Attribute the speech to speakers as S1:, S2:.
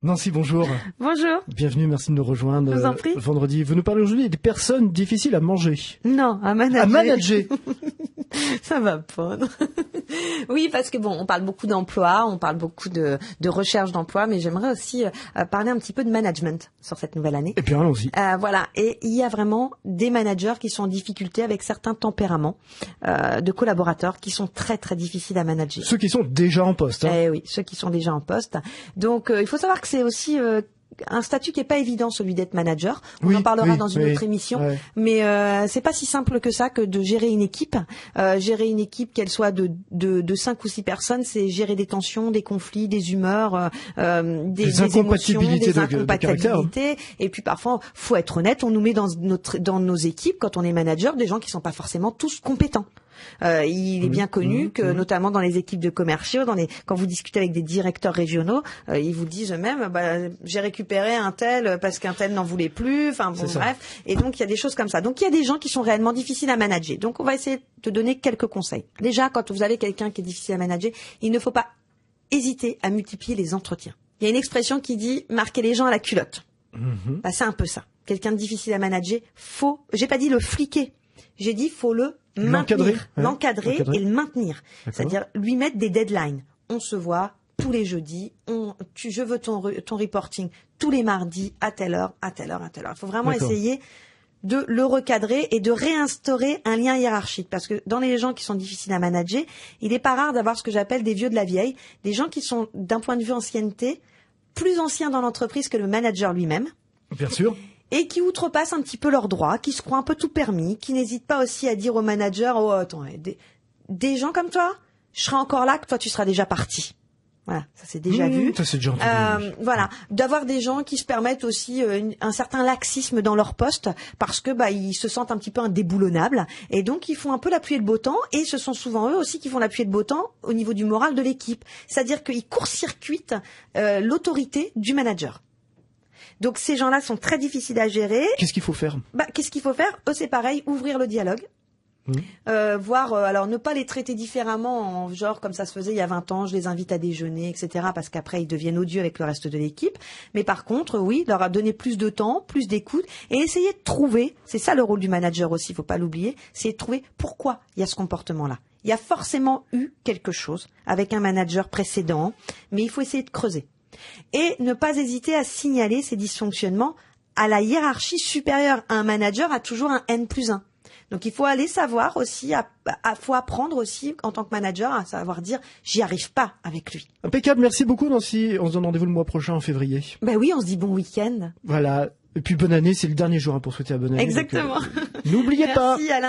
S1: Nancy, bonjour.
S2: Bonjour.
S1: Bienvenue, merci de nous rejoindre.
S2: Je vous en prie.
S1: Vendredi, vous nous parlez aujourd'hui des personnes difficiles à manger.
S2: Non, à manager.
S1: À manager.
S2: Ça va pas. Oui, parce que bon, on parle beaucoup d'emploi, on parle beaucoup de recherche d'emploi, mais j'aimerais aussi parler un petit peu de management sur cette nouvelle année.
S1: Et puis allons-y.
S2: Voilà. Et il y a vraiment des managers qui sont en difficulté avec certains tempéraments de collaborateurs qui sont très très difficiles à manager.
S1: Ceux qui sont déjà en poste. Hein.
S2: Eh oui, ceux qui sont déjà en poste. Donc, il faut savoir que c'est aussi un statut qui est pas évident, celui d'être manager. On en parlera dans une autre émission. Ouais. Mais c'est pas si simple que ça que de gérer une équipe. Gérer une équipe, qu'elle soit de 5 ou 6 personnes, c'est gérer des tensions, des conflits, des humeurs, des
S1: incompatibilités,
S2: émotions, des incompatibilités. Et puis parfois, faut être honnête, on nous met dans nos équipes, quand on est manager, des gens qui sont pas forcément tous compétents. Il est bien connu que, notamment dans les équipes de commerciaux, quand vous discutez avec des directeurs régionaux, ils vous disent eux-mêmes, j'ai récupéré un tel parce qu'un tel n'en voulait plus. Enfin bon, bref. Et donc il y a des choses comme ça. Donc il y a des gens qui sont réellement difficiles à manager. Donc on va essayer de donner quelques conseils. Déjà, quand vous avez quelqu'un qui est difficile à manager, il ne faut pas hésiter à multiplier les entretiens. Il y a une expression qui dit marquer les gens à la culotte. C'est un peu ça. Quelqu'un de difficile à manager, j'ai pas dit le fliquer. J'ai dit faut le maintenir, l'encadrer et le maintenir. C'est-à-dire lui mettre des deadlines. On se voit tous les jeudis, je veux ton reporting tous les mardis à telle heure, à telle heure, à telle heure. Il faut vraiment essayer de le recadrer et de réinstaurer un lien hiérarchique. Parce que dans les gens qui sont difficiles à manager, il n'est pas rare d'avoir ce que j'appelle des vieux de la vieille, des gens qui sont, d'un point de vue ancienneté, plus anciens dans l'entreprise que le manager lui-même.
S1: Bien sûr.
S2: Et qui outrepassent un petit peu leurs droits, qui se croient un peu tout permis, qui n'hésitent pas aussi à dire au manager, oh attends, des gens comme toi, je serai encore là, que toi tu seras déjà parti. Voilà, ça c'est déjà vu.
S1: Ça c'est déjà entendu.
S2: Voilà, d'avoir des gens qui se permettent aussi un certain laxisme dans leur poste parce que ils se sentent un petit peu indéboulonnables et donc ils font un peu la pluie et le beau temps et ce sont souvent eux aussi qui font la pluie et le beau temps au niveau du moral de l'équipe. C'est-à-dire qu'ils court-circuitent l'autorité du manager. Donc ces gens-là sont très difficiles à gérer.
S1: Qu'est-ce qu'il faut faire ?
S2: Qu'est-ce qu'il faut faire ? Eux, c'est pareil, ouvrir le dialogue. Alors ne pas les traiter différemment, genre comme ça se faisait il y a 20 ans, je les invite à déjeuner, etc. Parce qu'après ils deviennent odieux avec le reste de l'équipe. Mais par contre, oui, leur donner plus de temps, plus d'écoute et essayer de trouver, c'est ça le rôle du manager aussi, il faut pas l'oublier, c'est de trouver pourquoi il y a ce comportement-là. Il y a forcément eu quelque chose avec un manager précédent, mais il faut essayer de creuser. Et ne pas hésiter à signaler ces dysfonctionnements à la hiérarchie supérieure. Un manager a toujours un N+1. Donc il faut aller savoir aussi, faut apprendre aussi en tant que manager à savoir dire j'y arrive pas avec lui.
S1: Impeccable, merci beaucoup Nancy. On se donne rendez-vous le mois prochain en février.
S2: Oui, on se dit bon week-end.
S1: Voilà, et puis bonne année, c'est le dernier jour pour souhaiter la bonne année.
S2: Exactement.
S1: Donc, n'oubliez pas.
S2: Merci Alain.